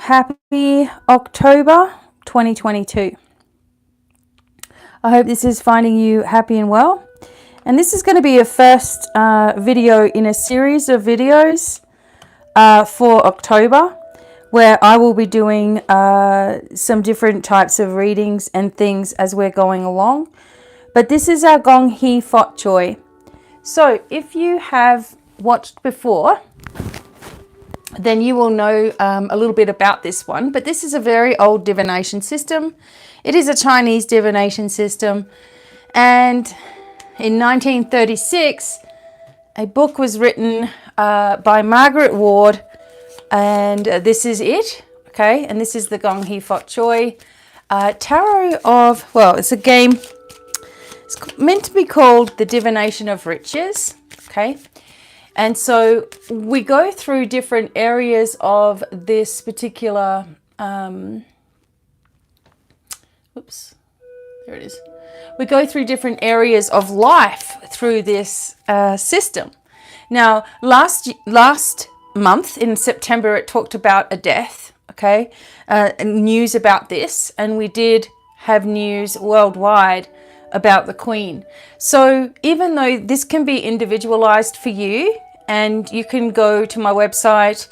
happy October 2022. I hope this is finding you happy and well. And this is going to be a first video in a series of videos for October, where I will be doing some different types of readings and things as we're going along. But this is our Gong Hee Fot Choi. So if you have watched before, then you will know a little bit about this one. But this is a very old divination system. It is a Chinese divination system. And in 1936, a book was written by Margaret Ward. And this is it. Okay. And this is the Gong Hee Fot Choi tarot of, well, it's a game. It's meant to be called the Divination of Riches. Okay. And so we go through different areas of this particular, oops, there it is. We go through different areas of life through this system. Now, last month in September, it talked about a death, okay, news about this. And we did have news worldwide about the Queen. So even though this can be individualized for you, and you can go to my website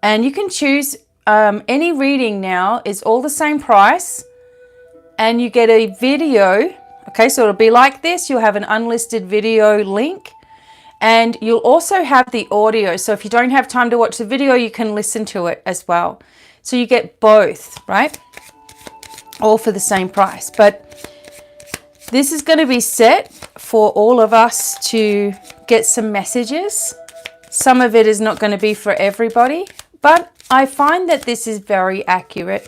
and you can choose any reading now is all the same price, and you get a video. Okay, so it'll be like this. You'll have an unlisted video link, and you'll also have the audio. So if you don't have time to watch the video, you can listen to it as well. So you get both, right? All for the same price. But this is going to be set for all of us to get some messages. Some of it is not going to be for everybody, but I find that this is very accurate.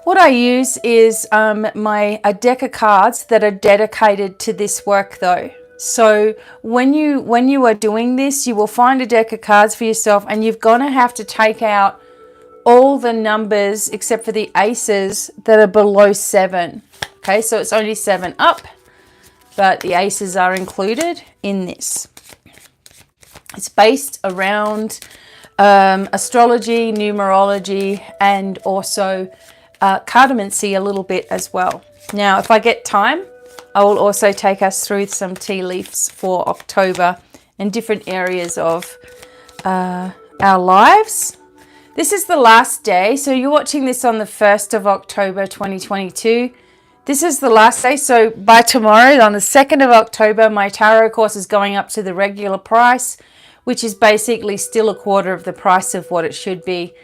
What I use is a deck of cards that are dedicated to this work though. So when you are doing this, you will find a deck of cards for yourself, and you're going to have to take out all the numbers except for the aces that are below 7. Okay, so it's only 7 up, but the aces are included in this. It's based around astrology, numerology, and also cartomancy a little bit as well. Now, if I get time, I will also take us through some tea leaves for October and different areas of our lives. This is the last day. So you're watching this on the 1st of October, 2022. This is the last day. So by tomorrow, on the 2nd of October, my tarot course is going up to the regular price, which is basically still a quarter of the price of what it should be.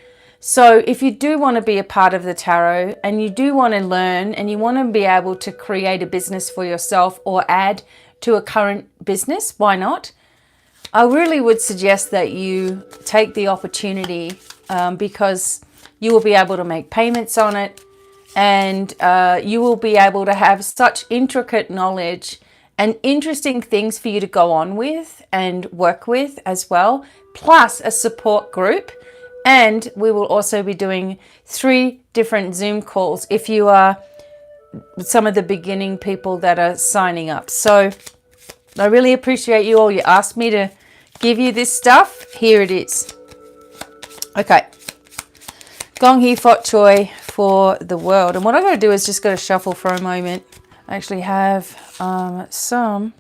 So if you do want to be a part of the tarot, and you do want to learn, and you want to be able to create a business for yourself or add to a current business, why not? I really would suggest that you take the opportunity because you will be able to make payments on it, and you will be able to have such intricate knowledge and interesting things for you to go on with and work with as well, plus a support group. And we will also be doing 3 different Zoom calls if you are some of the beginning people that are signing up. So I really appreciate you all. You asked me to give you this stuff. Here it is. Okay. Gong Hee Fot Choi for the world. And what I'm going to do is just go to shuffle for a moment. I actually have some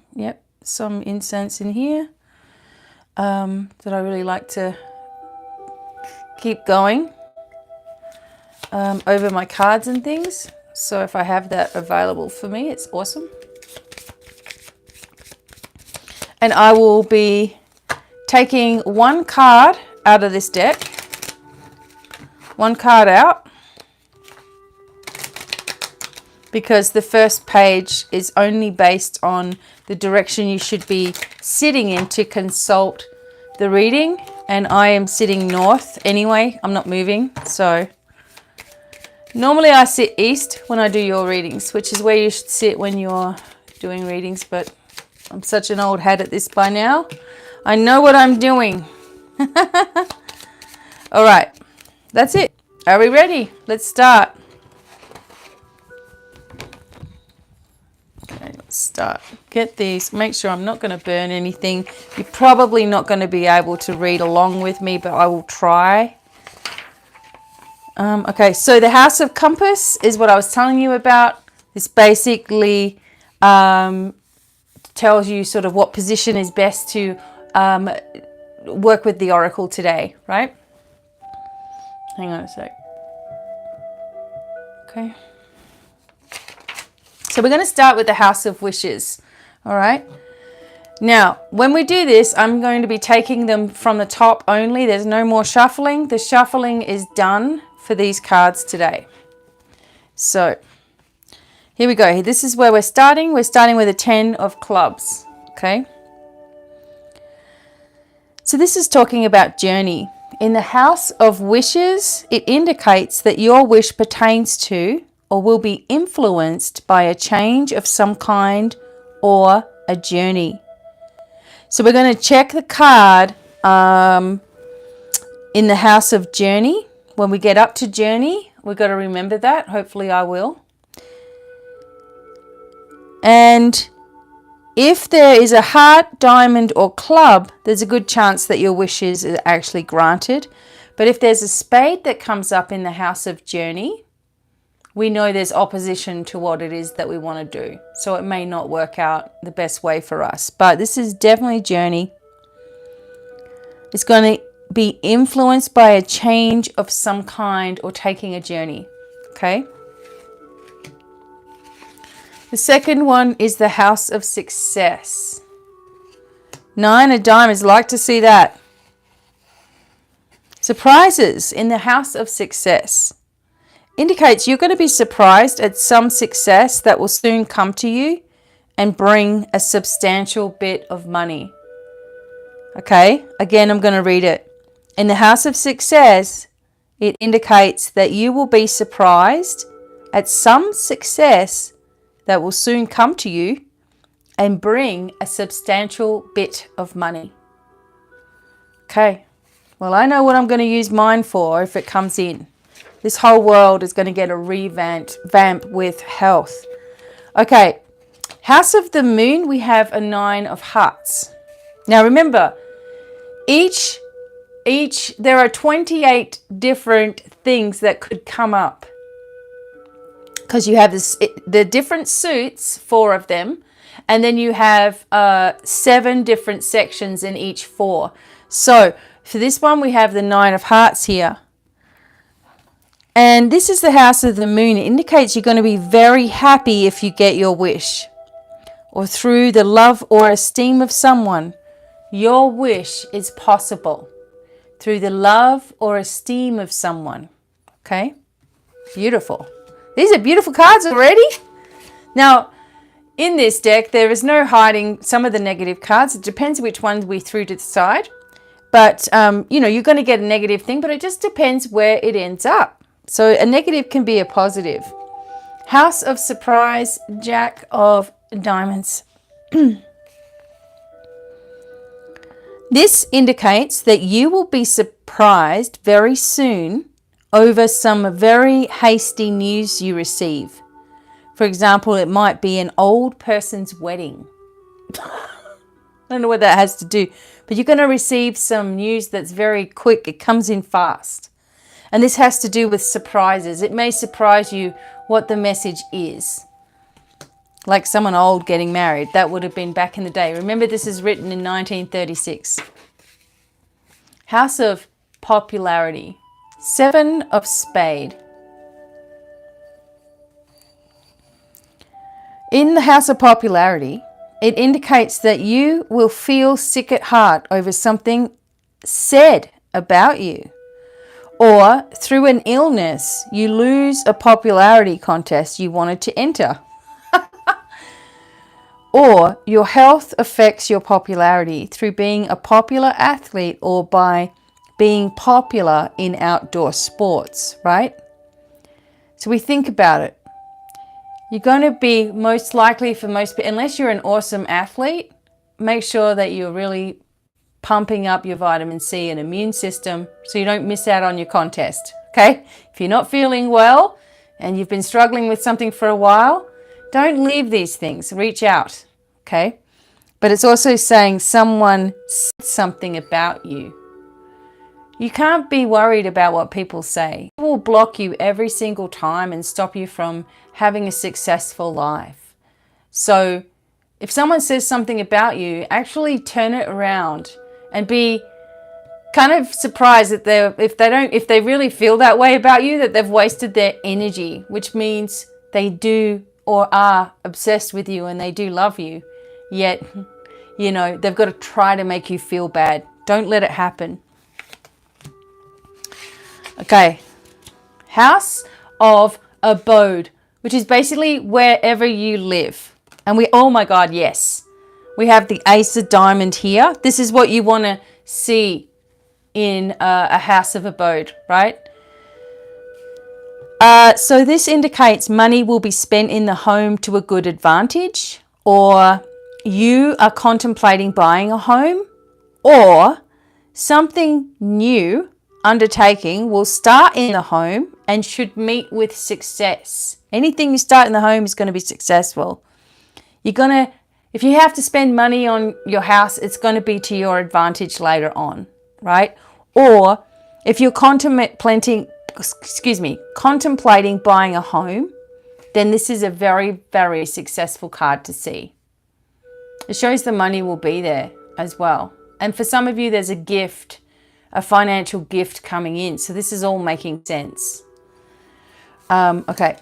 incense in here that I really like to keep going over my cards and things. So if I have that available for me, it's awesome. And I will be taking 1 card out of this deck. 1 card out. Because the first page is only based on the direction you should be sitting in to consult the reading. And I am sitting north anyway. I'm not moving. So normally I sit east when I do your readings, which is where you should sit when you're doing readings. But I'm such an old hat at this by now. I know what I'm doing. All right. That's it. Are we ready? Let's start. Okay, let's start. Get these. Make sure I'm not going to burn anything. You're probably not going to be able to read along with me, but I will try. Okay, so the House of Compass is what I was telling you about. This basically tells you sort of what position is best to work with the oracle today, right? Hang on a sec. Okay. So we're going to start with the House of Wishes, all right? Now, when we do this, I'm going to be taking them from the top only. There's no more shuffling. The shuffling is done for these cards today. So here we go. This is where we're starting. We're starting with a 10 of clubs, okay? So this is talking about journey. In the House of Wishes, it indicates that your wish pertains to or will be influenced by a change of some kind or a journey. So we're going to check the card in the House of Journey. When we get up to Journey, we've got to remember that. Hopefully I will. And if there is a heart, diamond, or club, there's a good chance that your wishes are actually granted. But if there's a spade that comes up in the House of Journey, we know there's opposition to what it is that we want to do. So it may not work out the best way for us. But this is definitely journey. It's going to be influenced by a change of some kind or taking a journey. Okay? The second one is the House of Success. 9 of Diamonds, like to see that. Surprises in the House of Success indicates you're going to be surprised at some success that will soon come to you and bring a substantial bit of money. Okay, again, I'm going to read it. In the House of Success, it indicates that you will be surprised at some success that will soon come to you and bring a substantial bit of money. Okay, well, I know what I'm going to use mine for if it comes in. This whole world is going to get a revamp with health. Okay, House of the Moon, we have a 9 of Hearts. Now remember, there are 28 different things that could come up. Because you have the different suits, 4 of them, and then you have 7 different sections in each 4. So for this one, we have the 9 of Hearts here. And this is the House of the Moon. It indicates you're going to be very happy if you get your wish. Or through the love or esteem of someone, your wish is possible. Through the love or esteem of someone. Okay? Beautiful. These are beautiful cards already. Now, in this deck, there is no hiding some of the negative cards. It depends which ones we threw to the side. But, you're going to get a negative thing, but it just depends where it ends up. So a negative can be a positive. House of Surprise, Jack of Diamonds. This indicates that you will be surprised very soon over some very hasty news you receive. For example, it might be an old person's wedding. I don't know what that has to do, but you're going to receive some news that's very quick. It comes in fast. And this has to do with surprises. It may surprise you what the message is. Like someone old getting married. That would have been back in the day. Remember, this is written in 1936. House of Popularity. 7 of Spade. In the House of Popularity, it indicates that you will feel sick at heart over something said about you. Or through an illness, you lose a popularity contest you wanted to enter. Or your health affects your popularity through being a popular athlete or by being popular in outdoor sports, right? So we think about it. You're going to be most likely for most people, unless you're an awesome athlete, make sure that you're really pumping up your vitamin C and immune system so you don't miss out on your contest, okay? If you're not feeling well and you've been struggling with something for a while, don't leave these things. Reach out, okay? But it's also saying someone said something about you You can't be worried about what people say. It will block you every single time and stop you from having a successful life. So if someone says something about you, actually turn it around and be kind of surprised that if they really feel that way about you, that they've wasted their energy, which means they do or are obsessed with you and they do love you. Yet, you know, they've got to try to make you feel bad. Don't let it happen. Okay. House of abode, which is basically wherever you live. And oh my God, yes. We have the Ace of Diamond here. This is what you want to see in a house of abode, right? So this indicates money will be spent in the home to a good advantage, or you are contemplating buying a home, or something new undertaking will start in the home and should meet with success. Anything you start in the home is going to be successful. If you have to spend money on your house, it's going to be to your advantage later on, right? Or if you're contemplating buying a home, then this is a very, very successful card to see. It shows the money will be there as well. And for some of you, there's a gift, a financial gift coming in. So this is all making sense. Okay.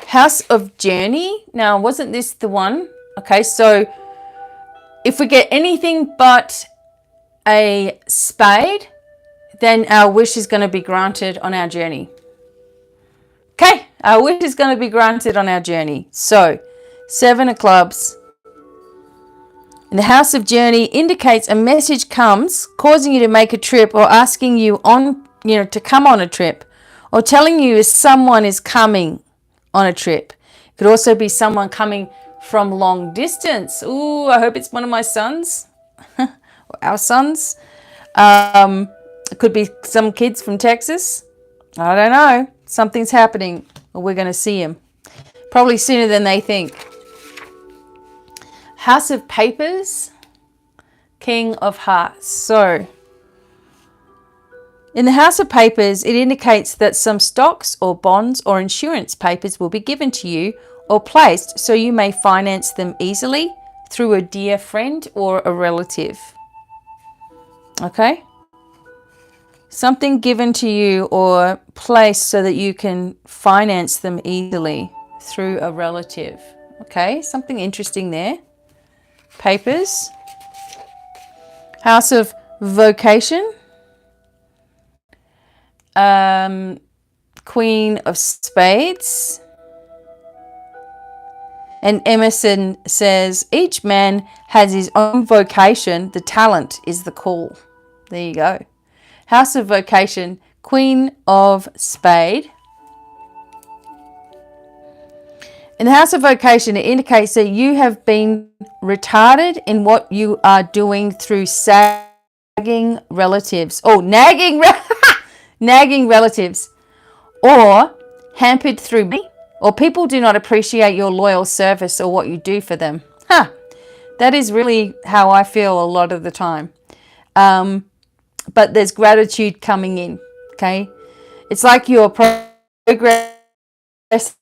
House of Journey. Now, wasn't this the one? Okay, so if we get anything but a spade, then our wish is going to be granted on our journey. Okay, our wish is going to be granted on our journey. So, 7 of clubs. And the House of Journey indicates a message comes causing you to make a trip, or asking you to come on a trip, or telling you if someone is coming on a trip. It could also be someone coming from long distance. Ooh, I hope it's one of my sons. Or our sons. It could be some kids from Texas. I don't know. Something's happening, or we're going to see him. Probably sooner than they think. House of Papers, King of Hearts. So, in the House of Papers, it indicates that some stocks or bonds or insurance papers will be given to you or placed so you may finance them easily through a dear friend or a relative. Okay? Something given to you or placed so that you can finance them easily through a relative. Okay? Something interesting there. Papers. House of Vocation. Queen of Spades. And Emerson says, each man has his own vocation. The talent is the call. There you go. House of Vocation, Queen of Spade. In the House of Vocation, it indicates that you have been retarded in what you are doing through sagging relatives. Oh, nagging relatives. Or hampered through me. Or people do not appreciate your loyal service or what you do for them. That is really how I feel a lot of the time. But there's gratitude coming in, okay? It's like your progress has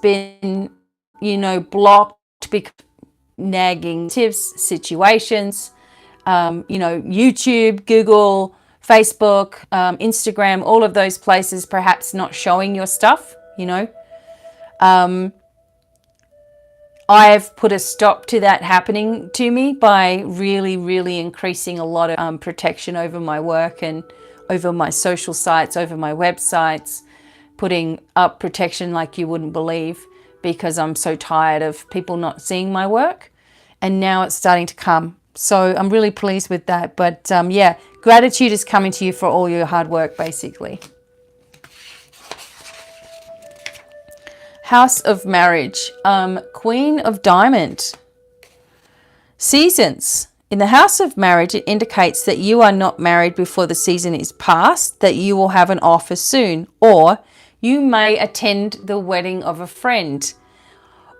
been, blocked because nagging situations, YouTube, Google, Facebook, Instagram, all of those places perhaps not showing your stuff, I've put a stop to that happening to me by really, really increasing a lot of protection over my work and over my social sites, over my websites, putting up protection like you wouldn't believe, because I'm so tired of people not seeing my work. And now it's starting to come. So I'm really pleased with that. But yeah, gratitude is coming to you for all your hard work, basically. House of Marriage, Queen of Diamond. Seasons. In the House of Marriage, it indicates that you are not married before the season is past, that you will have an offer soon, or you may attend the wedding of a friend,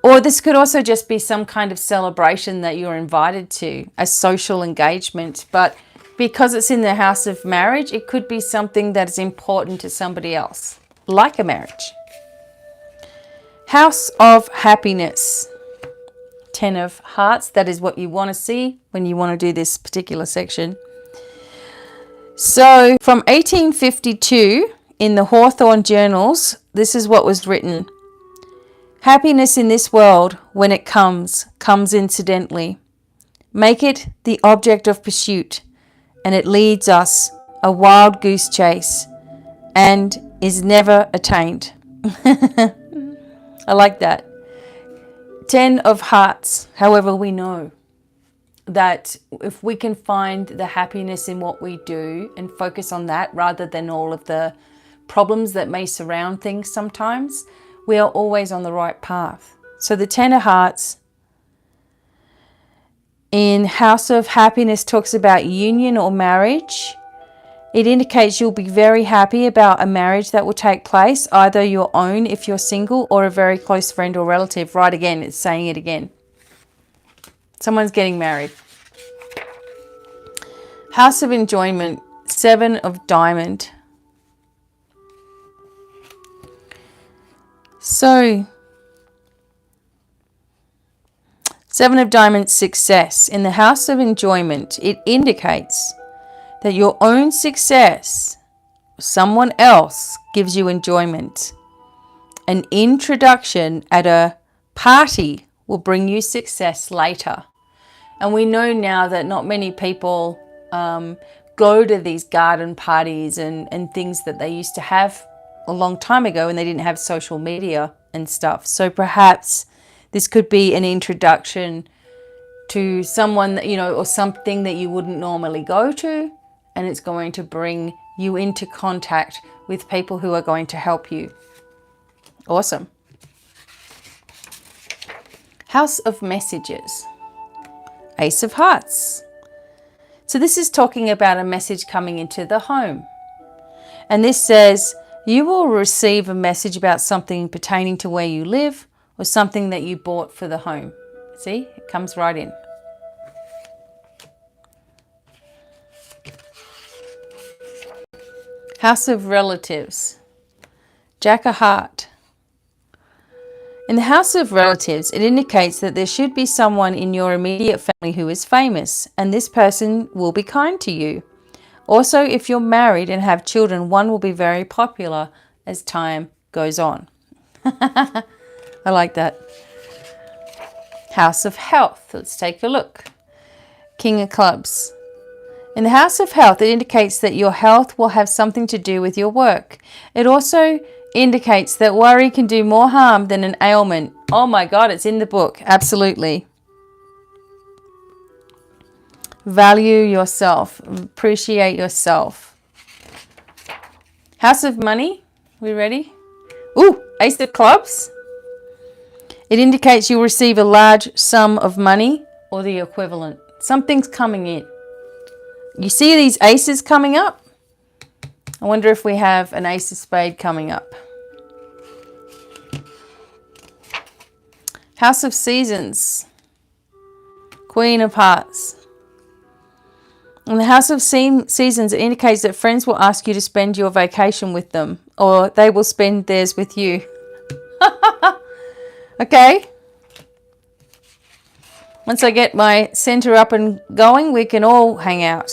Or this could also just be some kind of celebration that you're invited to, a social engagement. But because it's in the house of marriage, it could be something that is important to somebody else, like a marriage. House of happiness. 10 of hearts. That is what you want to see when you want to do this particular section. So from 1852 in the Hawthorne Journals, this is what was written. Happiness in this world, when it comes incidentally. Make it the object of pursuit, and it leads us a wild goose chase and is never attained. I like that. 10 of hearts. However, we know that if we can find the happiness in what we do and focus on that rather than all of the problems that may surround things sometimes, we are always on the right path. So the 10 of hearts in House of Happiness talks about union or marriage. It indicates you'll be very happy about a marriage that will take place, either your own if you're single or a very close friend or relative. Right, again, it's saying it again. Someone's getting married. House of Enjoyment, 7 of Diamond. So, 7 of Diamonds, success. In the House of Enjoyment, it indicates that your own success, someone else, gives you enjoyment. An introduction at a party will bring you success later. And we know now that not many people go to these garden parties and things that they used to have a long time ago when they didn't have social media and stuff. So perhaps this could be an introduction to someone that, or something that you wouldn't normally go to, and it's going to bring you into contact with people who are going to help you. Awesome. House of Messages. Ace of Hearts. So this is talking about a message coming into the home. And this says, you will receive a message about something pertaining to where you live or something that you bought for the home. See, it comes right in. House of Relatives. Jack of Heart. In the House of Relatives, it indicates that there should be someone in your immediate family who is famous, and this person will be kind to you. Also, if you're married and have children, one will be very popular as time goes on. I like that. House of Health. Let's take a look. King of Clubs. In the House of Health, it indicates that your health will have something to do with your work. It also indicates that worry can do more harm than an ailment. Oh my God, it's in the book. Absolutely. Value yourself. Appreciate yourself. House of Money. We ready? Ooh, Ace of Clubs. It indicates you'll receive a large sum of money or the equivalent. Something's coming in. You see these aces coming up? I wonder if we have an Ace of Spade coming up. House of Seasons. Queen of Hearts. In the House of Seasons, it indicates that friends will ask you to spend your vacation with them, or they will spend theirs with you. Okay. Once I get my center up and going, we can all hang out.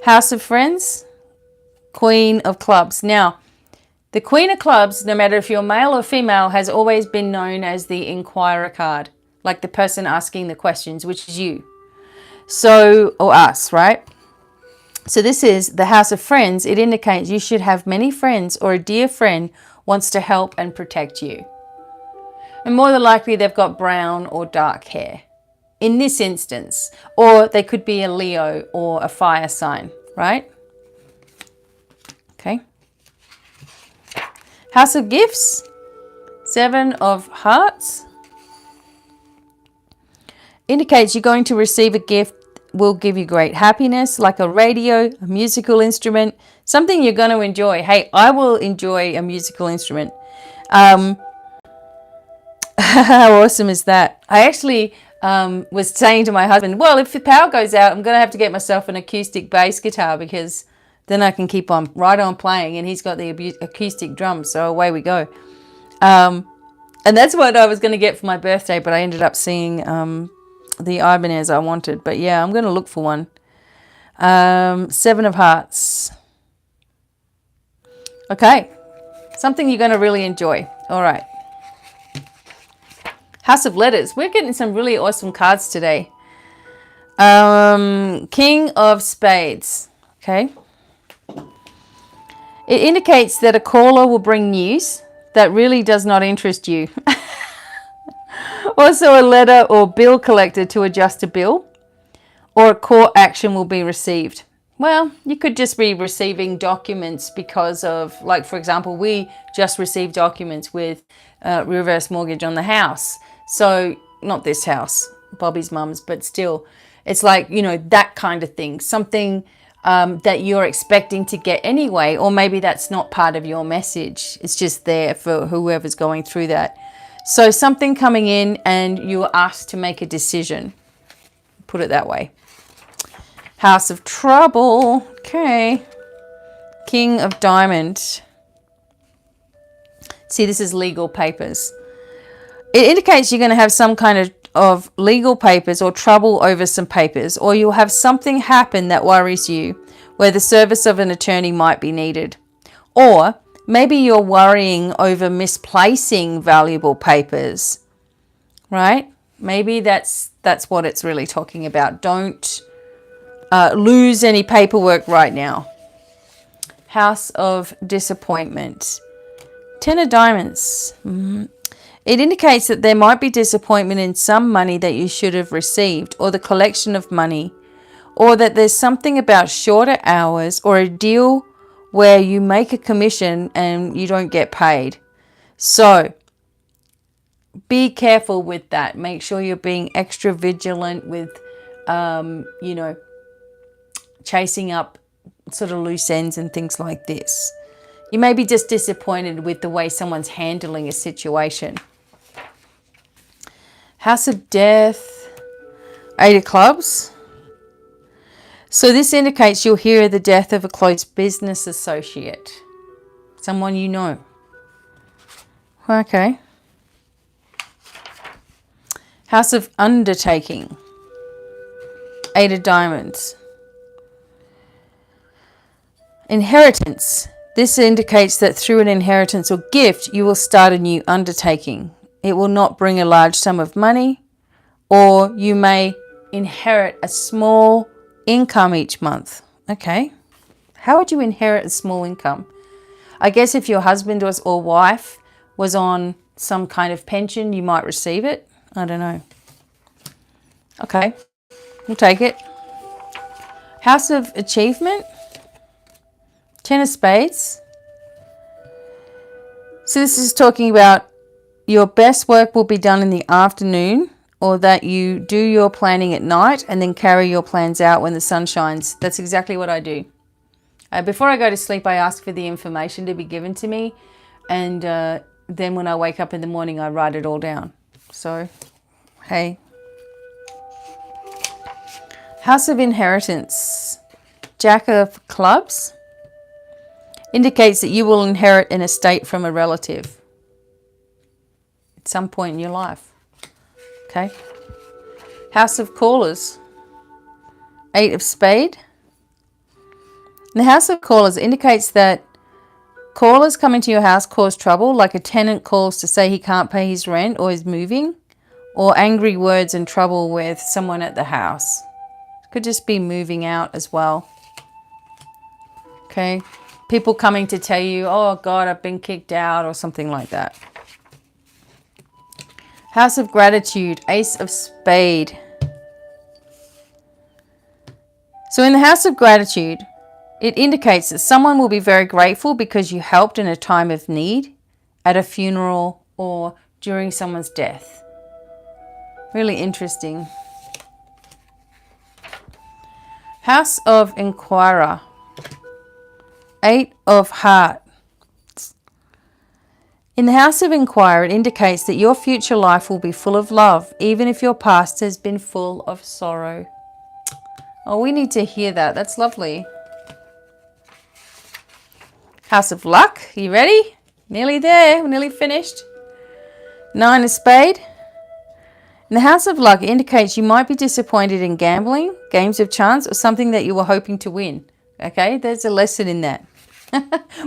House of Friends. Queen of Clubs. Now, the Queen of Clubs, no matter if you're male or female, has always been known as the inquirer card, like the person asking the questions, which is you. So, or us, right? So this is the House of Friends. It indicates you should have many friends, or a dear friend wants to help and protect you. And more than likely they've got brown or dark hair in this instance, or they could be a Leo or a fire sign, right? Okay. House of Gifts. 7 of Hearts. Indicates you're going to receive a gift will give you great happiness, like a radio, a musical instrument, something you're going to enjoy. Hey, I will enjoy a musical instrument. How awesome is that? I actually was saying to my husband, well, if the power goes out, I'm going to have to get myself an acoustic bass guitar, because then I can keep on playing, and he's got the acoustic drums, so away we go. And that's what I was going to get for my birthday, but I ended up seeing the Ibanez I wanted. But yeah, I'm going to look for one. 7 of Hearts. Okay, something you're going to really enjoy. All right. House of Letters. We're getting some really awesome cards today. King of Spades. Okay. It indicates that a caller will bring news that really does not interest you. Also, a letter or bill collected to adjust a bill, or a court action will be received. Well, you could just be receiving documents because of, like, for example, we just received documents with reverse mortgage on the house. So, not this house, Bobby's mum's, but still, it's like, you know, that kind of thing. Something that you're expecting to get anyway, or maybe that's not part of your message. It's just there for whoever's going through that. So something coming in and you're asked to make a decision. Put it that way. House of Trouble. Okay. King of Diamond. See, this is legal papers. It indicates you're going to have some kind of legal papers or trouble over some papers, or you'll have something happen that worries you, where the service of an attorney might be needed. Or maybe you're worrying over misplacing valuable papers, right? Maybe that's what it's really talking about. Don't lose any paperwork right now. House of Disappointment. 10 of Diamonds. It indicates that there might be disappointment in some money that you should have received, or the collection of money, or that there's something about shorter hours, or a deal where you make a commission and you don't get paid. So be careful with that. Make sure you're being extra vigilant with, you know, chasing up sort of loose ends and things like this. You may be just disappointed with the way someone's handling a situation. House of Death. 8 of Clubs. So this indicates you'll hear the death of a close business associate. Someone you know. Okay. House of Undertaking. 8 of Diamonds. Inheritance. This indicates that through an inheritance or gift, you will start a new undertaking. It will not bring a large sum of money, or you may inherit a small income each month. Okay. How would you inherit a small income? I guess if your husband or wife was on some kind of pension, you might receive it. I don't know. Okay. We'll take it. House of Achievement. 10 of Spades. So this is talking about your best work will be done in the afternoon, or that you do your planning at night and then carry your plans out when the sun shines. That's exactly what I do. Before I go to sleep, I ask for the information to be given to me, and then when I wake up in the morning, I write it all down. So, hey. House of Inheritance. Jack of Clubs. Indicates that you will inherit an estate from a relative at some point in your life. Okay. House of Callers. 8 of Spade. And the House of Callers indicates that callers coming to your house cause trouble, like a tenant calls to say he can't pay his rent or is moving, or angry words and trouble with someone at the house. Could just be moving out as well. Okay. People coming to tell you, oh God, I've been kicked out, or something like that. House of Gratitude. Ace of Spade. So in the House of Gratitude, it indicates that someone will be very grateful because you helped in a time of need, at a funeral, or during someone's death. Really interesting. House of Enquiry. 8 of Hearts. In the house of inquiry, it indicates that your future life will be full of love, even if your past has been full of sorrow. Oh, we need to hear that. That's lovely. House of luck. You ready? Nearly there. We're nearly finished. 9 of spade. In the house of luck, it indicates you might be disappointed in gambling, games of chance, or something that you were hoping to win. Okay, there's a lesson in that. We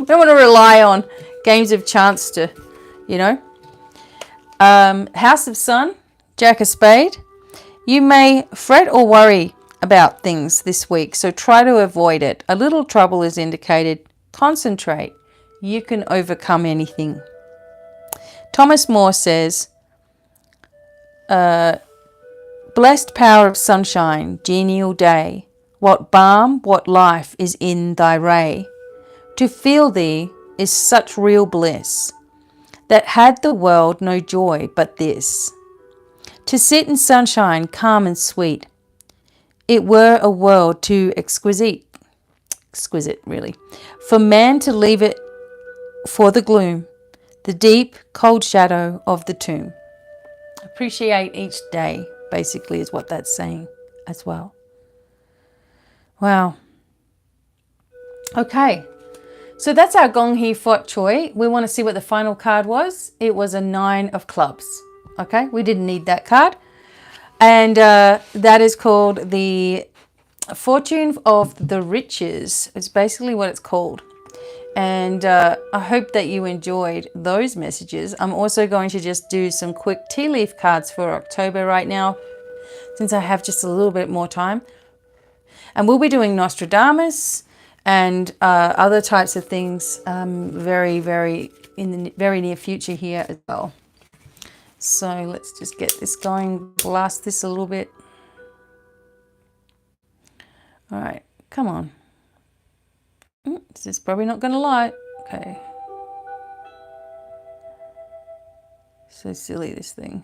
don't want to rely on games of chance to, you know. House of sun, Jack of spade. You may fret or worry about things this week, so try to avoid it. A little trouble is indicated. Concentrate. You can overcome anything. Thomas More says, blessed power of sunshine, genial day. What balm, what life is in thy ray. To feel thee is such real bliss, that had the world no joy but this. To sit in sunshine, calm and sweet, it were a world too exquisite really, for man to leave it for the gloom, the deep, cold shadow of the tomb. Appreciate each day, basically, is what that's saying as well. Wow. Okay. So that's our Gong Hee Fot Choi. We want to see what the final card was. It was a 9 of clubs. Okay, we didn't need that card. And that is called the Fortune of the Riches. It's basically what it's called. And I hope that you enjoyed those messages. I'm also going to just do some quick tea leaf cards for October right now, since I have just a little bit more time. And we'll be doing Nostradamus and other types of things very, very in the very near future here as well. So let's just get this going, blast this a little bit. All right, come on. This is probably not going to light. Okay. So silly, this thing.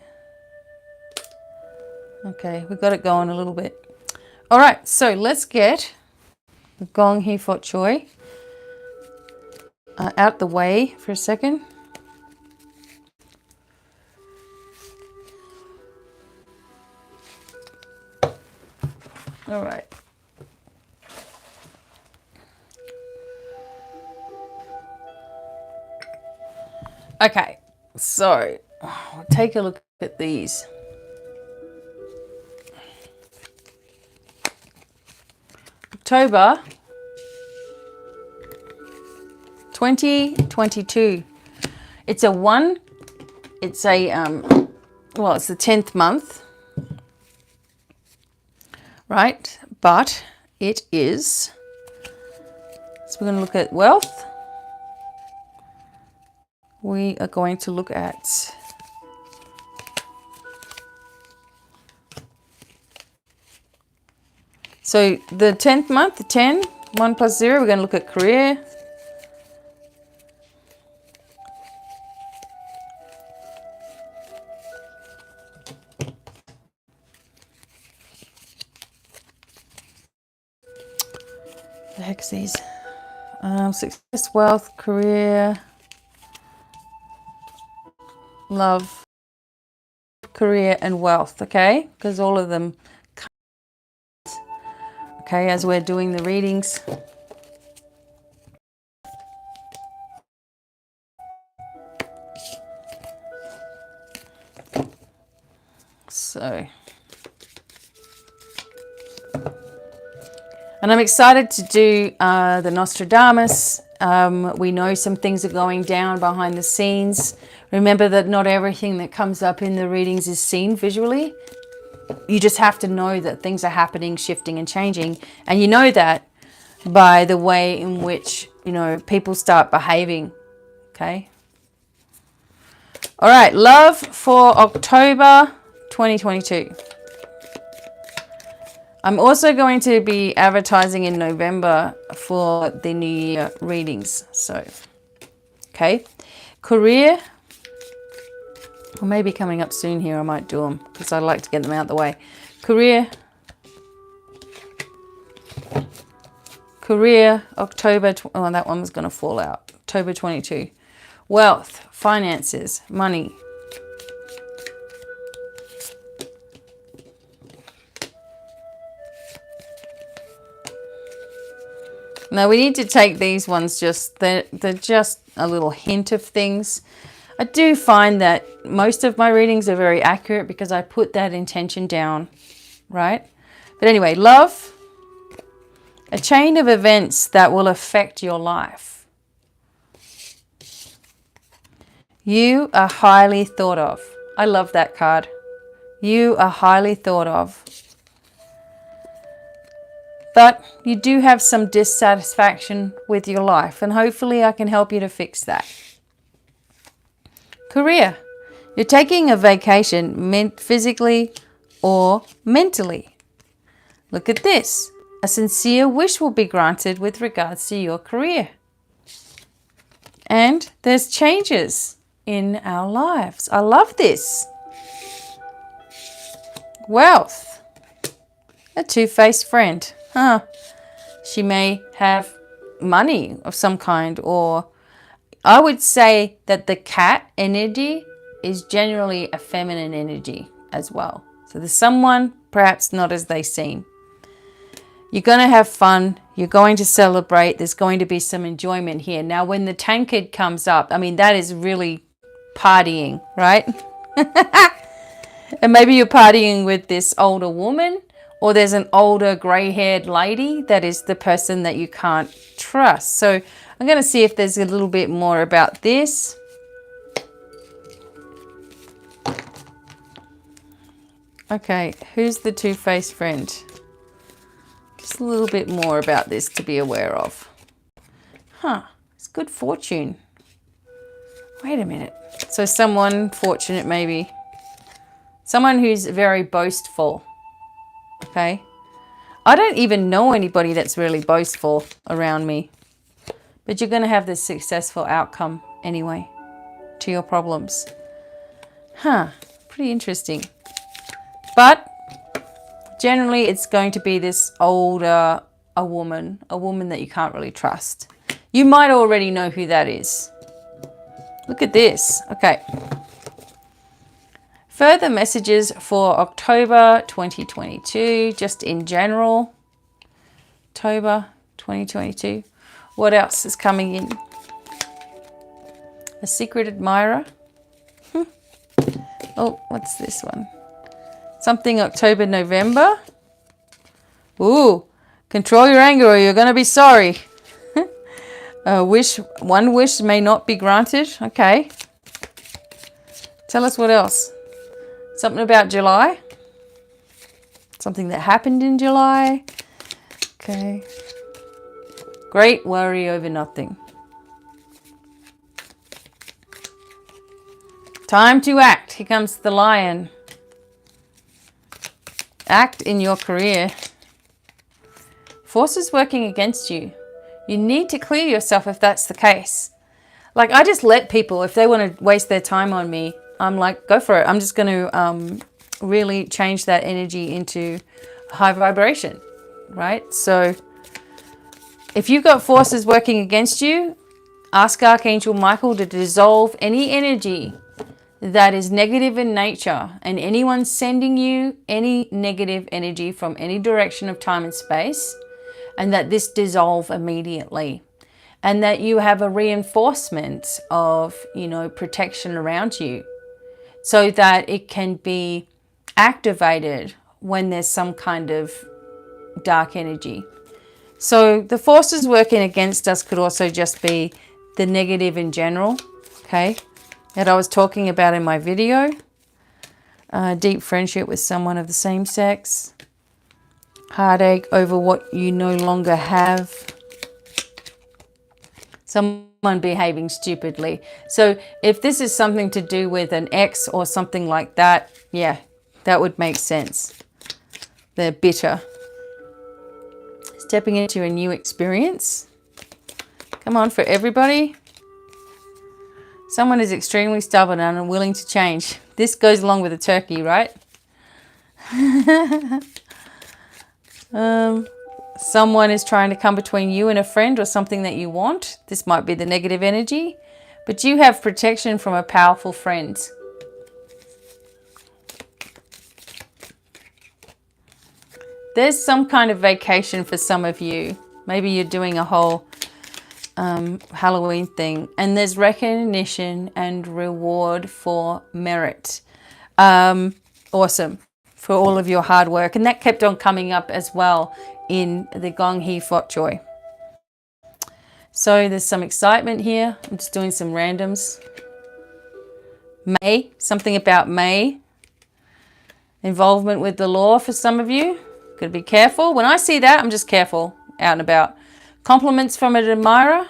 Okay, we got it going a little bit. All right, so let's get the Gong Hee Fot Choi out the way for a second. All right. Okay, so take a look at these. October 2022. It's a one. It's a well, it's the 10th month, right? But it is. So we're going to look at wealth. We are going to look at so the 10th month, the 10, 1 plus 0, we're going to look at career. The heck's these? Success, wealth, career, love, career, and wealth, okay? Because all of them, okay, as we're doing the readings. So, and I'm excited to do the Nostradamus. We know some things are going down behind the scenes. Remember that not everything that comes up in the readings is seen visually. You just have to know that things are happening, shifting and changing. And you know that by the way in which, you know, people start behaving. Okay. All right. Love for October 2022. I'm also going to be advertising in November for the New Year readings. So, okay. Career. Or maybe coming up soon here, I might do them because I like to get them out the way. Career, October, oh, that one was going to fall out. October 22. wealth, finances, money. Now we need to take these ones they're just a little hint of things. I do find that most of my readings are very accurate because I put that intention down, right? But anyway, love, a chain of events that will affect your life. You are highly thought of. I love that card. You are highly thought of. But you do have some dissatisfaction with your life, and hopefully I can help you to fix that. Career. You're taking a vacation physically or mentally. Look at this. A sincere wish will be granted with regards to your career. And there's changes in our lives. I love this. Wealth. A two-faced friend. She may have money of some kind, or I would say that the cat energy is generally a feminine energy as well. So there's someone perhaps not as they seem. You're going to have fun. You're going to celebrate. There's going to be some enjoyment here. Now, when the tankard comes up, I mean, that is really partying, right? And maybe you're partying with this older woman, or there's an older grey-haired lady that is the person that you can't trust. So I'm going to see if there's a little bit more about this. Okay, who's the two-faced friend? Just a little bit more about this to be aware of. It's good fortune. Wait a minute. So someone fortunate maybe. Someone who's very boastful. Okay, I don't even know anybody that's really boastful around me, but you're going to have this successful outcome anyway to your problems. Pretty interesting. But generally it's going to be this older, a woman that you can't really trust. You might already know who that is. Look at this. Okay. Further messages for October 2022, just in general. October 2022. What else is coming in? A secret admirer. Oh, what's this one? Something October, November. Ooh, control your anger or you're going to be sorry. One wish may not be granted. Okay. Tell us what else. Something about July. Something that happened in July. Okay. Great worry over nothing. Time to act. Here comes the lion. Act in your career. Forces working against you. You need to clear yourself if that's the case. Like, I just let people, if they want to waste their time on me, I'm like, go for it. I'm just going to really change that energy into high vibration, right? So if you've got forces working against you, ask Archangel Michael to dissolve any energy that is negative in nature, and anyone sending you any negative energy from any direction of time and space, and that this dissolve immediately. And that you have a reinforcement of, protection around you, so that it can be activated when there's some kind of dark energy. So the forces working against us could also just be the negative in general, okay, that I was talking about in my video. Deep friendship with someone of the same sex. Heartache over what you no longer have. Someone behaving stupidly. So if this is something to do with an ex or something like that, yeah, that would make sense. They're bitter. Stepping into a new experience. Come on, for everybody. Someone is extremely stubborn and unwilling to change. This goes along with a turkey, right? Someone is trying to come between you and a friend or something that you want. This might be the negative energy. But you have protection from a powerful friend. There's some kind of vacation for some of you. Maybe you're doing a whole Halloween thing. And there's recognition and reward for merit. Awesome. For all of your hard work. And that kept on coming up as well in the Gong Hee Fot Choi. So there's some excitement here. I'm just doing some randoms. May, something about May. Involvement with the law for some of you. Got to be careful. When I see that, I'm just careful out and about. Compliments from an admirer.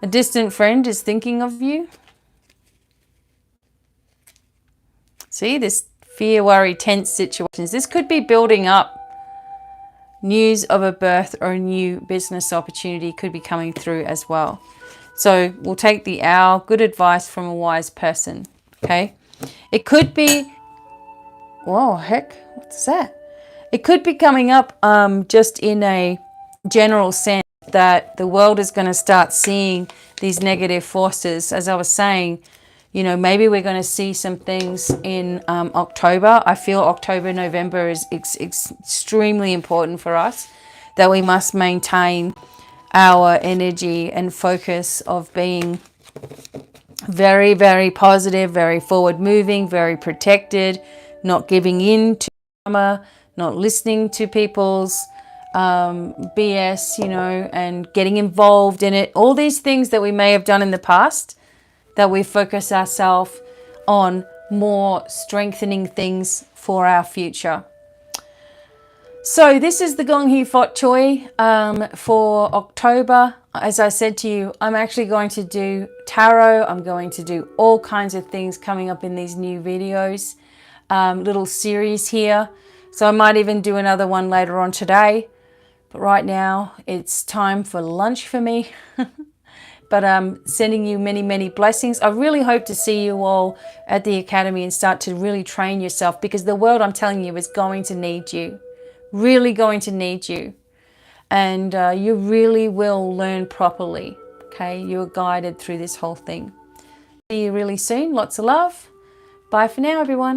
A distant friend is thinking of you. See, this fear, worry, tense situations. This could be building up. News of a birth or a new business opportunity could be coming through as well. So we'll take the owl. Good advice from a wise person. Okay. It could be, whoa, heck, what's that? It could be coming up just in a general sense that the world is going to start seeing these negative forces. As I was saying, you know, maybe we're going to see some things in October. I feel October, November is extremely important for us, that we must maintain our energy and focus of being very, very positive, very forward moving, very protected, not giving in to drama, not listening to people's BS, you know, and getting involved in it. All these things that we may have done in the past, that we focus ourselves on more strengthening things for our future. So this is the Gong Hee Fot Choi for October. As I said to you, I'm actually going to do tarot. I'm going to do all kinds of things coming up in these new videos, little series here. So I might even do another one later on today. But right now it's time for lunch for me. But I'm sending you many, many blessings. I really hope to see you all at the Academy and start to really train yourself, because the world, I'm telling you, is going to need you. Really going to need you. And you really will learn properly. Okay, you're guided through this whole thing. See you really soon. Lots of love. Bye for now, everyone.